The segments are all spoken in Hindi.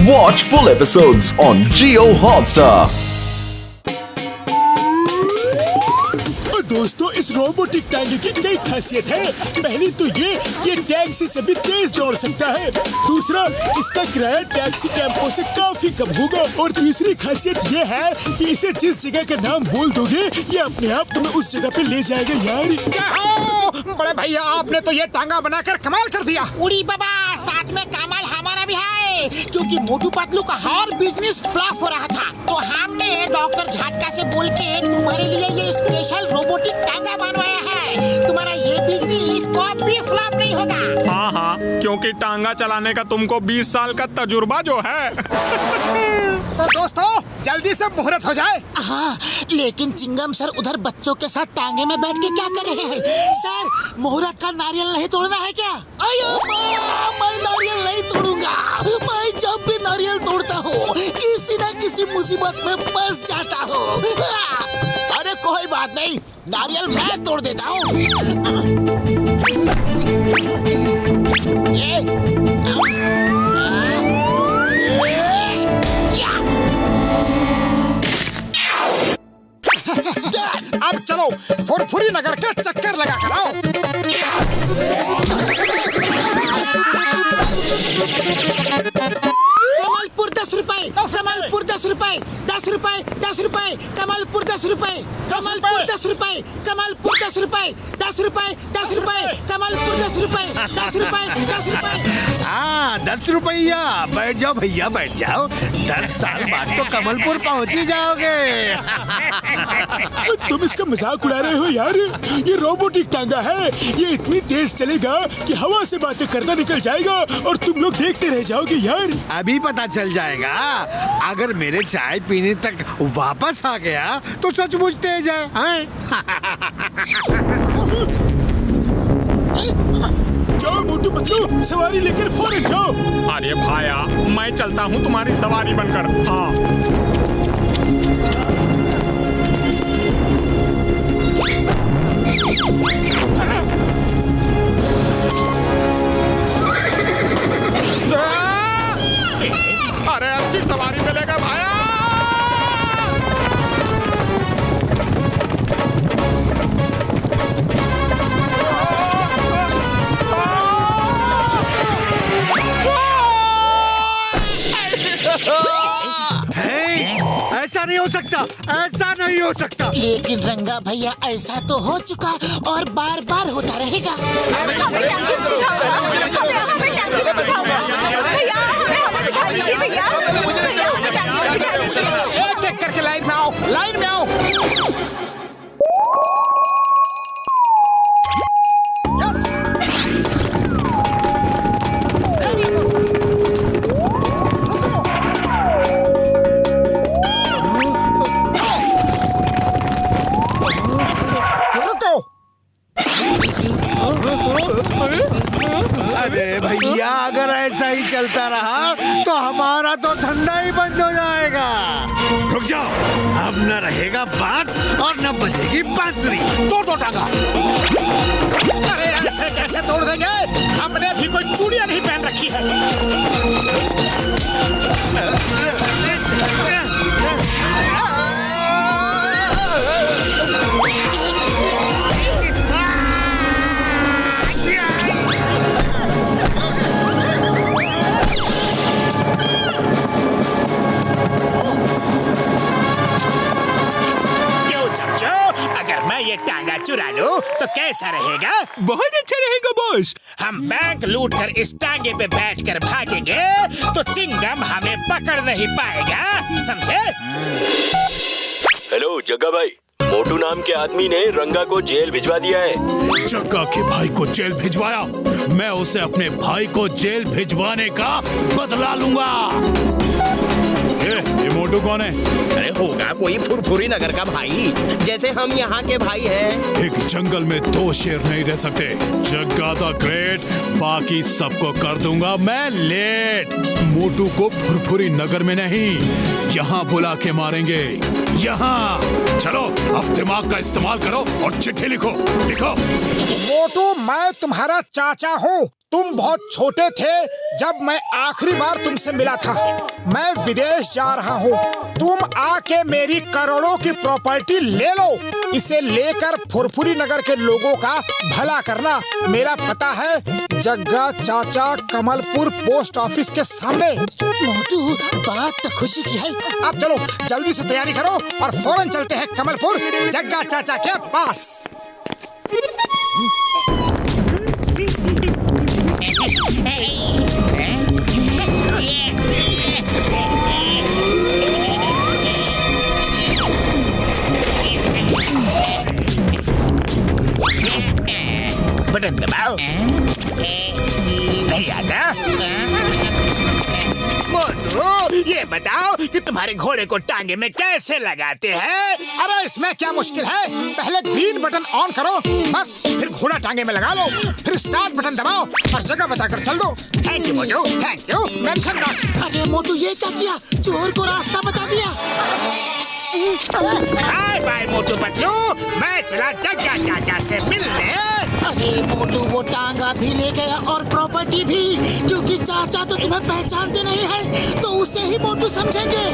Watch full episodes on Jio Hotstar. दोस्तों, इस रोबोटिक टांगे की कई खासियत है। पहली तो ये टैक्सी से भी तेज दौड़ सकता है। दूसरा, इसका किराया टैक्सी टेम्पो से काफी कम होगा। और तीसरी खासियत ये है कि इसे जिस जगह का नाम बोल दोगे, ये अपने आप तुम्हें उस जगह पे ले जाएगा यार। क्या हो बड़े भैया, आपने तो ये टांगा बनाकर कमाल कर दिया। उड़ी बाबा, साथ में कमाल हमारा भी है, क्योंकि मोटू पतलू का हर बिजनेस फ्लॉप हो रहा था, तो हमने डॉक्टर झटका से बोल के तुम्हारे लिए ये स्पेशल रोबोटिक टांगा बनवाया है। तुम्हारा ये बिजनेस कभी फ्लॉप नहीं होगा। हाँ, क्योंकि टांगा चलाने का तुमको 20 साल का तजुर्बा जो है। तो दोस्तों, जल्दी से मुहूर्त हो जाए। हाँ, लेकिन चिंगम सर उधर बच्चों के साथ टांगे में बैठ के क्या कर रहे हैं? सर, मुहूर्त का नारियल नहीं तोड़ना है क्या? अयो, मैं नारियल नहीं तोड़ूंगा। मैं जब भी नारियल तोड़ता हूँ, किसी न किसी मुसीबत में फंस जाता हूँ। अरे कोई बात नहीं, नारियल मैं तोड़ देता हूँ। अब चलो फुरफुरी नगर के चक्कर लगा कर आओ। कमलपुर 10 रुपए, कमलपुर 10 रुपए, 10 रुपए, 10 रुपए, कमलपुर 10 रुपए, कमलपुर 10 रुपए, कमलपुर 10 रुपए, 10 रुपए, 10 रुपए, कमलपुर 10 रुपए, 10 रुपए, 10 रुपए। हाँ, 10 रुपया। बैठ जाओ भैया, बैठ जाओ। 10 साल बाद तो कमलपुर पहुँच ही जाओगे। तुम इसका मजाक उड़ा रहे हो यार। ये रोबोटिक टांगा है, ये इतनी तेज चलेगा कि हवा से बातें करता निकल जाएगा और तुम लोग देखते रह जाओगे यार। अभी पता चल जाएगा। अगर मेरे चाय पीने तक वापस आ गया तो सचमुच तेज है। जाओ मोटू पतलू, सवारी लेकर फौरन जाओ। अरे भाया, मैं चलता हूँ तुम्हारी सवारी बनकर। हाँ, अरे अच्छी सवारी मिलेगा भाया। ऐसा नहीं हो सकता, ऐसा नहीं हो सकता। लेकिन रंगा भैया, ऐसा तो हो चुका और बार बार होता रहेगा। एक एक करके लाइन में आओ, लाइन में आओ। अरे भैया, अगर ऐसा ही चलता रहा तो हमारा तो धंधा ही बंद हो जाएगा। रुक जाओ, अब न रहेगा बांस और न बजेगी बांसुरी। तोड़ दो टांगा। अरे ऐसे कैसे तोड़ देंगे? हमने भी कोई चूड़ियां नहीं पहन रखी है। ये टांगा चुरा लो तो कैसा रहेगा? बहुत अच्छा रहेगा बॉस। हम बैंक लूट कर इस टांगे पे बैठ कर भागेंगे तो चिंगम हमें पकड़ नहीं पाएगा, समझे? हेलो जग्गा भाई, मोटू नाम के आदमी ने रंगा को जेल भिजवा दिया है। जग्गा के भाई को जेल भिजवाया? मैं उसे अपने भाई को जेल भिजवाने का बदला लूंगा। ये मोटू कौन है? अरे होगा कोई फुरफुरी नगर का भाई, जैसे हम यहाँ के भाई हैं। एक जंगल में 2 शेर नहीं रह सकते। जग्गा द ग्रेट, बाकी सबको कर दूंगा मैं लेट। मोटू को फुरफुरी नगर में नहीं, यहाँ बुला के मारेंगे। यहाँ चलो, अब दिमाग का इस्तेमाल करो और चिट्ठी लिखो। लिखो। मोटू, मैं तुम्हारा चाचा हूँ, तुम बहुत छोटे थे जब मैं आखिरी बार तुमसे मिला था। मैं विदेश जा रहा हूँ। तुम आके मेरी करोड़ों की प्रॉपर्टी ले लो। इसे लेकर फुरफुरी नगर के लोगों का भला करना। मेरा पता है जग्गा चाचा, कमलपुर पोस्ट ऑफिस के सामने। मोटू, बात तो खुशी की है। अब चलो जल्दी से तैयारी करो और फौरन चलते हैं कमलपुर जग्गा चाचा के पास। बटन दबाओ। नहीं आता? मोटू, ये बताओ कि तुम्हारे घोड़े को टांगे में कैसे लगाते हैं? अरे इसमें क्या मुश्किल है? पहले ग्रीन बटन ऑन करो, बस फिर घोड़ा टांगे में लगा लो, फिर स्टार्ट बटन दबाओ और जगह बताकर चल दो। Thank you Motu, thank you. Mention not. अरे मोटू, ये क्या किया? चोर को रास्ता बता दिया। बाय बाय मोटू पतलू, मैं चला जग्गा चाचा से मिलने। अरे मोटू, वो टांगा भी ले गया और प्रॉपर्टी भी, क्योंकि चाचा तो तुम्हें पहचानते नहीं है, तो उसे ही मोटू समझेंगे।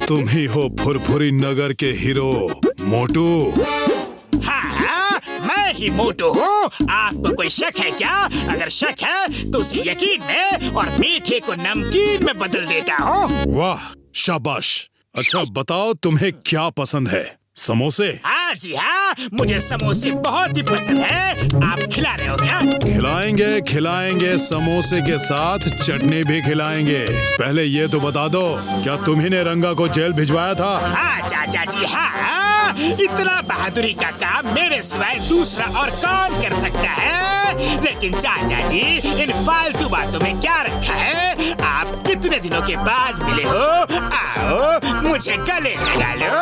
तुम ही हो फुरफुरी नगर के हीरो मोटू? हाँ, मैं ही मोटू हूँ। आपको कोई शक है क्या? अगर शक है तो उसे यकीन में और मीठे को नमकीन में बदल देता हूँ। वाह, शाबाश। अच्छा बताओ, तुम्हें क्या पसंद है? समोसे? हाँ जी हाँ, मुझे समोसे बहुत ही पसंद है। आप खिला रहे हो क्या? खिलाएंगे खिलाएंगे, समोसे के साथ चटनी भी खिलाएंगे। पहले ये तो बता दो, क्या तुम्ही ने रंगा को जेल भिजवाया था? हाँ चाचा जी हाँ। इतना बहादुरी का काम मेरे सिवाय दूसरा और कौन कर सकता है? लेकिन चाचा जी, इन फालतू बातों में क्या रखा है? आप कितने दिनों के बाद मिले हो? आओ मुझे गले लगा लो।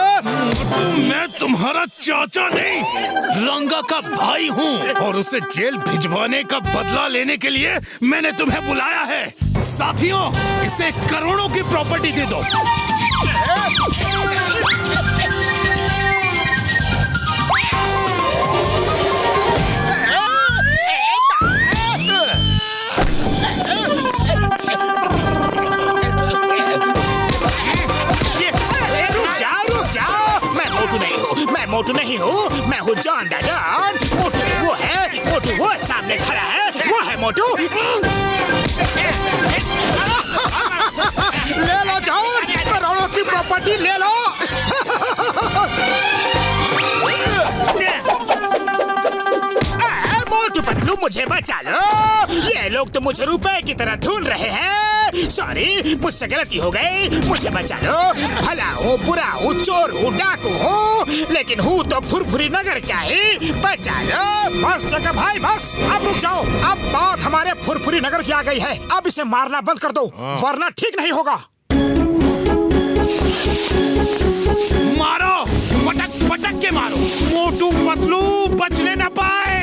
मैं तुम्हारा चाचा नहीं, रंगा का भाई हूँ और उसे जेल भिजवाने का बदला लेने के लिए मैंने तुम्हें बुलाया है। साथियों, इसे करोड़ों की प्रॉपर्टी दे दो। मोटू नहीं हूँ, मैं हूँ जॉन द डॉन। मोटू वो है, मोटू वो सामने खड़ा है, वो है मोटू। ले लो जॉन, करोड़ों की प्रॉपर्टी ले लो। मोटू पतलू, मुझे बचा लो। ये लोग तो मुझे रुपए की तरह ढूंढ रहे हैं। सॉरी, मुझसे गलती हो गई, मुझे बचा लो। भला हूँ, बुरा हूँ, चोर हूँ, डाकू हूँ, लेकिन हूँ तो फुरफुरी नगर का ही। बचा लो। बस जगह भाई, बस अब रुक जाओ। अब बात हमारे फुरफुरी नगर की आ गई है। अब इसे मारना बंद कर दो, वरना ठीक नहीं होगा। मारो, पटक पटक के मारो। मोटू पतलू बचने न पाए।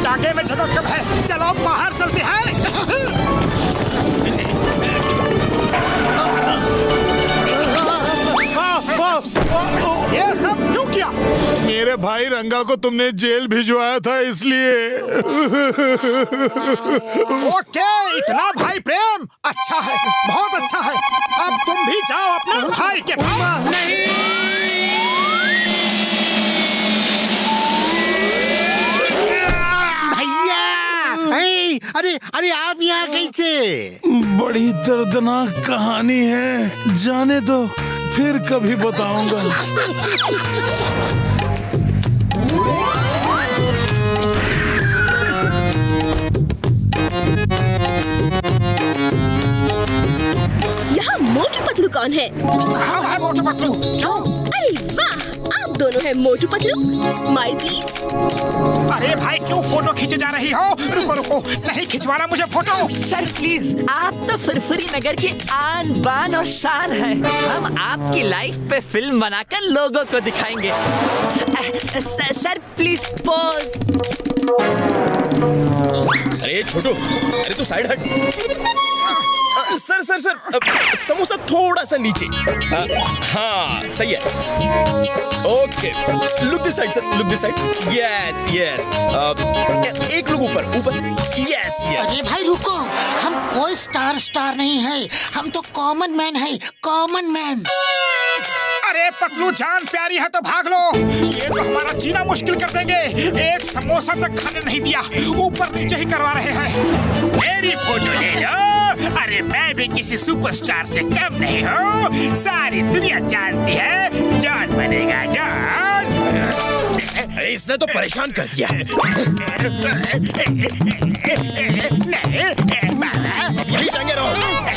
टांगे में जगह कब है? चलो बाहर चलते हैं। ये सब क्यों किया? मेरे भाई रंगा को तुमने जेल भिजवाया था इसलिए। ओके, इतना भाई प्रेम अच्छा है, बहुत अच्छा है। अब तुम भी जाओ अपने भाई के पास। अरे अरे आप यहाँ कैसे? बड़ी दर्दनाक कहानी है, जाने दो, फिर कभी बताऊंगा। यहाँ मोटू पतलू कौन है? हम है मोटू पतलू। क्यों? अरे वाह, आप दोनों हैं मोटू पतलू। Smile please. अरे भाई क्यों फोटो खींचे जा रही हो? रुको रुको, नहीं खिंचवाना मुझे फोटो। सर प्लीज, आप तो फुरफुरी नगर के आन बान और शान हैं। हम आपकी लाइफ पे फिल्म बनाकर लोगों को दिखाएंगे। Sir please pose. अरे छोटू, अरे तू साइड हट। सर सर सर, समोसा थोड़ा सा नीचे। हाँ सही है। Okay, look this side sir, look this side. Yes yes, एक लुक ऊपर ऊपर। Yes yes. अरे भाई रुको, हम कोई स्टार नहीं है, हम तो कॉमन मैन है, कॉमन मैन। अरे पतलू जान प्यारी है तो भाग लो, ये तो हमारा जीना मुश्किल कर देंगे। एक समोसा तक खाने नहीं दिया, ऊपर नीचे ही करवा रहे हैं। मेरी फोटो ले लो। अरे मैं भी किसी सुपरस्टार से कम नहीं हूँ, सारी दुनिया जानती है जॉन बनेगा जॉन। अरे इसने तो परेशान कर दिया। यही जाएंगे रहो,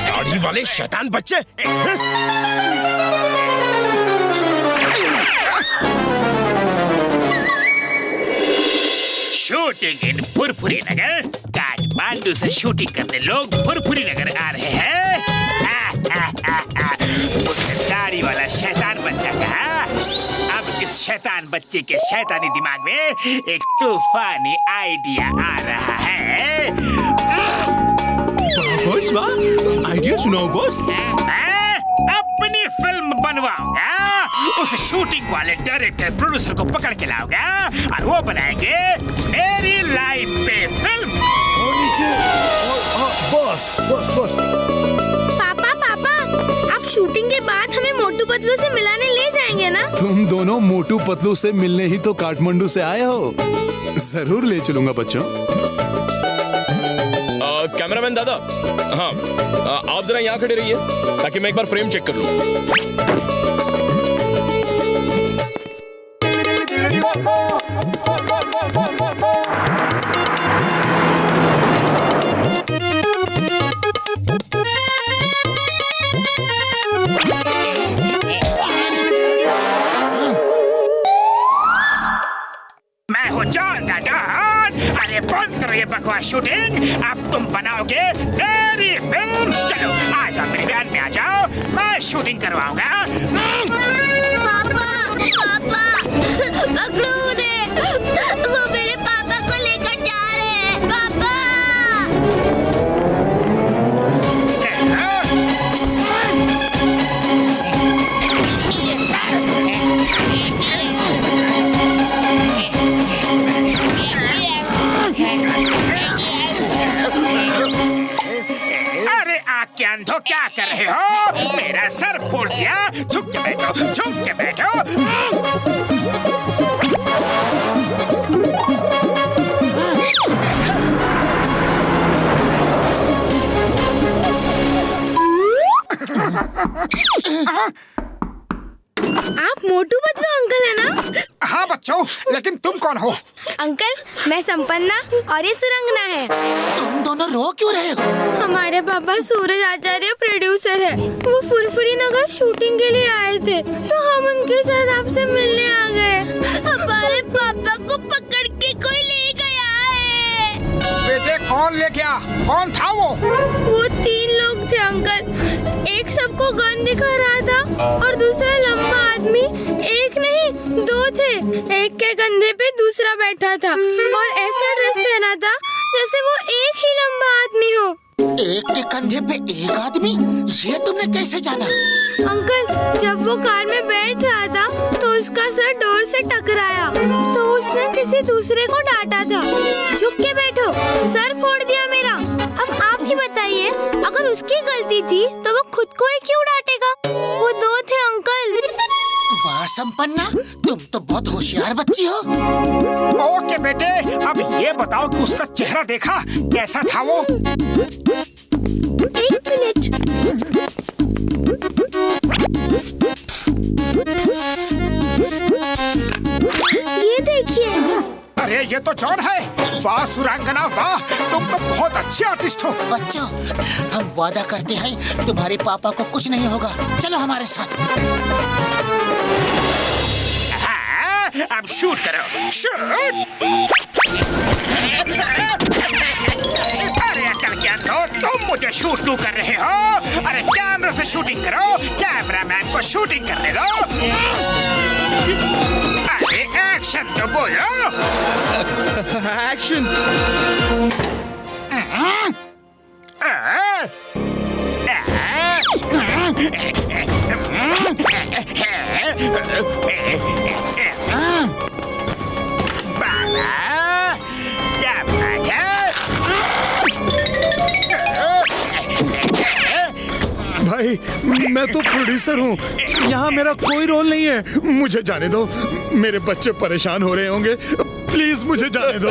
दाढ़ी वाले शैतान बच्चे। शूटिंग इन फुरफुरी नगर। काठमांडू से शूटिंग करने लोग फुरफुरी नगर आ रहे हैं। उसने दाढ़ी वाला शैतान बच्चा कहा। अब इस शैतान बच्चे के शैतानी दिमाग में एक तूफानी आइडिया आ रहा है। बॉस वाह, आइडिया सुनाओ बॉस। अपनी फिल्म बनवाऊंगा, उस शूटिंग वाले डायरेक्टर प्रोड्यूसर को पकड़ के लाऊंगा और वो बनाएंगे मेरी लाइफ पे फिल्म। Boss boss boss. पापा पापा, आप शूटिंग के बाद हमें मोटू पतलू से मिलाने ले जाएंगे ना? तुम दोनों मोटू पतलू से मिलने ही तो काठमांडू से आए हो। जरूर ले चलूंगा बच्चों। कैमरामैन दादा, हाँ आप जरा यहाँ खड़े रहिए ताकि मैं एक बार फ्रेम चेक कर लूं। मैं हूँ जॉन द डॉन। अरे बंद करो ये बकवास शूटिंग, अब तुम बनाओगे मेरी फिल्म। चलो आ जाओ मेरे बयान में आ जाओ, मैं शूटिंग करवाऊंगा। पापा पापा, पकड़ो उन्हें, वो मेरे पापा को लेकर जा रहे हैं। पापा अरे आग के अंधो क्या कर रहे हो? मेरा सर फोड़ दिया। झुक के बैठो, झुक के बैठो। आप मोटू पतलू अंकल है ना? हाँ बच्चों, लेकिन तुम कौन हो? अंकल, मैं संपन्ना और ये सुरंगना है। तुम दोनों रो क्यों रहे हो? हमारे पापा सूरज आचार्य प्रोड्यूसर है, वो फुरफुरी नगर शूटिंग के लिए आए थे, तो हम उनके साथ आपसे मिलने आ गए। हमारे पापा को पकड़ के कोई ले गया है। बेटे कौन ले गया? कौन था वो? वो 3 लोग थे अंकल, एक सबको गन दिखा रहा था और दूसरा लंबा आदमी आदमी एक नहीं 2 थे। एक के कंधे पे दूसरा बैठा था और ऐसा ड्रेस पहना था जैसे वो एक ही लंबा आदमी हो। एक के कंधे पे एक आदमी? ये तुमने कैसे जाना? अंकल, जब वो कार में बैठ रहा था तो उसका सर डोर से टकराया तो उसने किसी दूसरे को डांटा था। झुक के बैठो, सर फोड़ दिया मेरा। अब आप ही बताइए, अगर उसकी गलती थी तो वो खुद को ही क्यों डांटेगा? वो 2 थे अंकल। वाह संपन्ना, तुम तो बहुत होशियार बच्ची हो। ओके बेटे, अब ये बताओ कि उसका चेहरा देखा कैसा था वो? 1 मिनट। ये देखिए। अरे ये तो जॉन है। वाह सुरांगना वाह, तुम तो बहुत अच्छे आर्टिस्ट हो। बच्चों, हम वादा करते हैं तुम्हारे पापा को कुछ नहीं होगा। चलो हमारे साथ। हाँ, अब शूट करो, शूट। अरे अकल क्या तो तुम मुझे शूट क्यों कर रहे हो? अरे कैमरा से शूटिंग करो, कैमरामैन को शूटिंग करने दो। अरे एक्शन तो बोलो। एक्शन। बाबा क्या बात है? भाई, मैं तो प्रोड्यूसर हूँ, यहाँ मेरा कोई रोल नहीं है। मुझे जाने दो, मेरे बच्चे परेशान हो रहे होंगे। प्लीज मुझे जाने दो।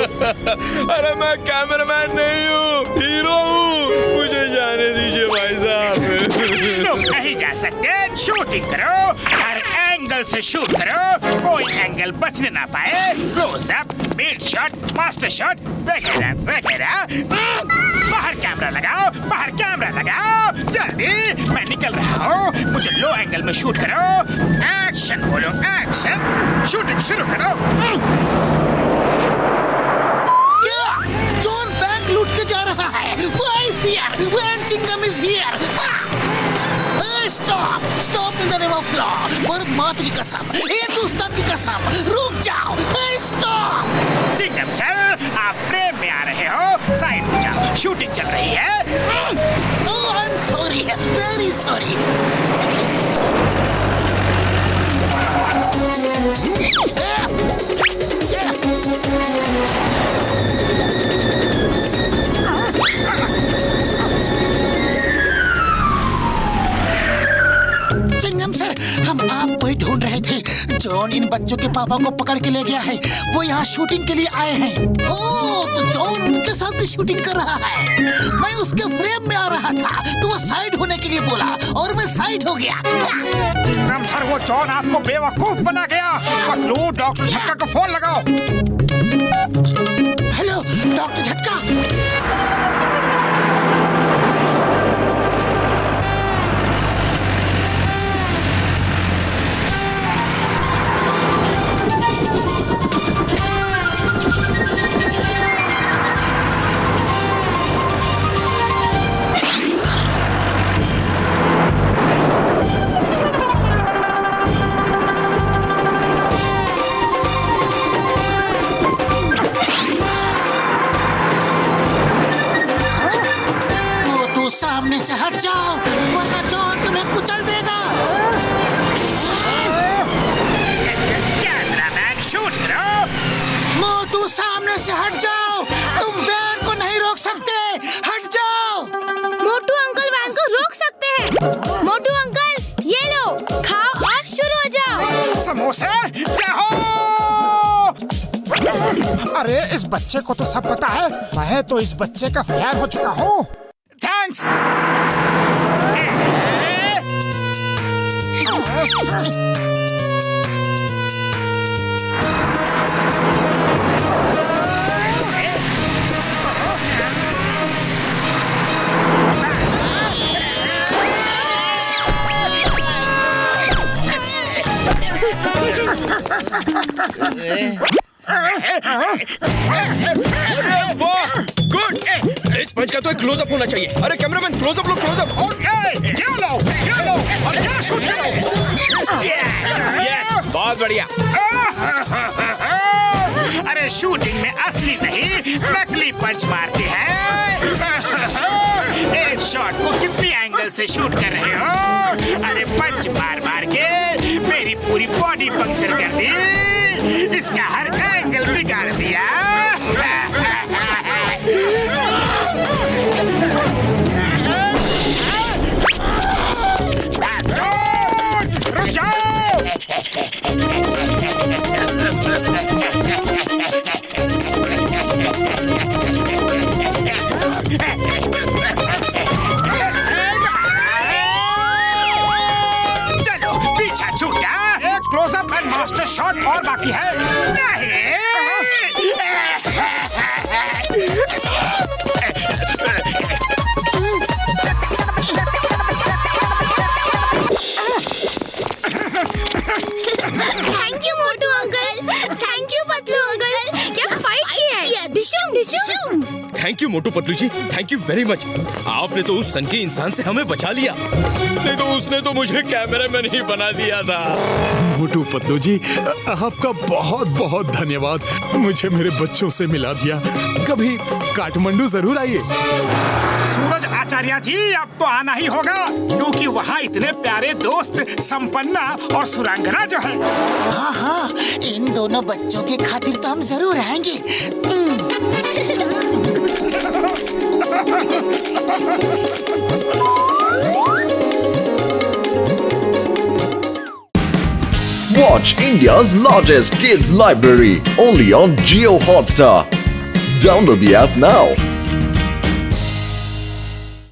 अरे मैं कैमरामैन नहीं हूँ, हीरो हूँ। मुझे जाने दीजिए भाई साहब। तुम नहीं जा सकते। शूटिंग करो, हर एंगल से शूट करो, कोई एंगल बचने ना पाए। Close up, mid shot, master shot वगैरह वगैरह। बाहर कैमरा लगाओ, बाहर कैमरा लगाओ, जल्दी। मैं निकल रहा हूँ, मुझे लो एंगल में शूट करो। एक्शन बोलो, एक्शन। शूटिंग शुरू करो। जॉन बैंक लूट के जा रहा है। Why fear when Chingam is here? Stop! Stop in the name of law. Bharat माता की कसम, हिंदुस्तान की कसम, रुक जाओ। Stop! चिंगम सर, आप फ्रेम में आ रहे हो, साइड हो जाओ, शूटिंग चल रही है। Oh, I'm sorry, very sorry. चिंगम सर, हम आपको ही ढूंढ रहे थे। जॉन इन बच्चों के पापा को पकड़ के ले गया है। वो यहाँ शूटिंग के लिए आए हैं। ओह, तो जॉन उनके साथ भी शूटिंग कर रहा है। मैं उसके फ्रेम में आ रहा था तो वो साइड होने के लिए बोला और मैं साइड हो गया। चिंगम सर, वो जॉन आपको बेवकूफ बना गया। पतलू, डॉक्टर झटका को फोन लगाओ। हेलो डॉक्टर झटका। सामने से हट जाओ वरना जॉन तुम्हें कुचल देगा। कैमरामैन शूट करो। मोटू सामने से हट जाओ, तुम वैन को नहीं रोक सकते। हट जाओ। मोटू अंकल वैन को रोक सकते हैं। मोटू अंकल, ये लो, खाओ और शुरू हो जाओ। समोसे जाओ। अरे इस बच्चे को तो सब पता है। मैं तो इस बच्चे का फैन हो चुका हूँ। थैंक्स। अरे वाह, गुड। इस डैमेज का तो एक क्लोजअप होना चाहिए। अरे कैमरामैन क्लोजअप लो, क्लोजअप। ये लो और यहाँ शूट करो। यस, बहुत बढ़िया। अरे शूटिंग में असली नहीं नकली पंच मारते हैं। एक शॉट को कितनी एंगल से शूट कर रहे हो? अरे पंच मार मार के मेरी पूरी बॉडी पंक्चर कर दी, इसका हर एंगल बिगाड़ दिया। रुक जाओ। चलो पीछा छूटा। एक क्लोजअप एंड मास्टर शॉट और बाकी है। Thank you Motu uncle, thank you Patlu uncle, क्या फाइट की है। डिशुम डिशुम। Thank you Motu Patlu ji, thank you very much. आपने तो उस सनकी इंसान से हमें बचा लिया, नहीं तो उसने तो मुझे कैमरामैन ही बना दिया था। मोटू पतलू जी, आपका बहुत बहुत धन्यवाद, मुझे मेरे बच्चों से मिला दिया। कभी काठमांडू जरूर आइए। सूरज आचार्य जी, अब तो आना ही होगा, क्योंकि वहाँ इतने प्यारे दोस्त संपन्ना और सुरांगना जो है। हाँ हाँ, इन दोनों बच्चों के खातिर तो हम जरूर आएंगे। Watch India's largest kids library only on Jio Hotstar. Download the app now.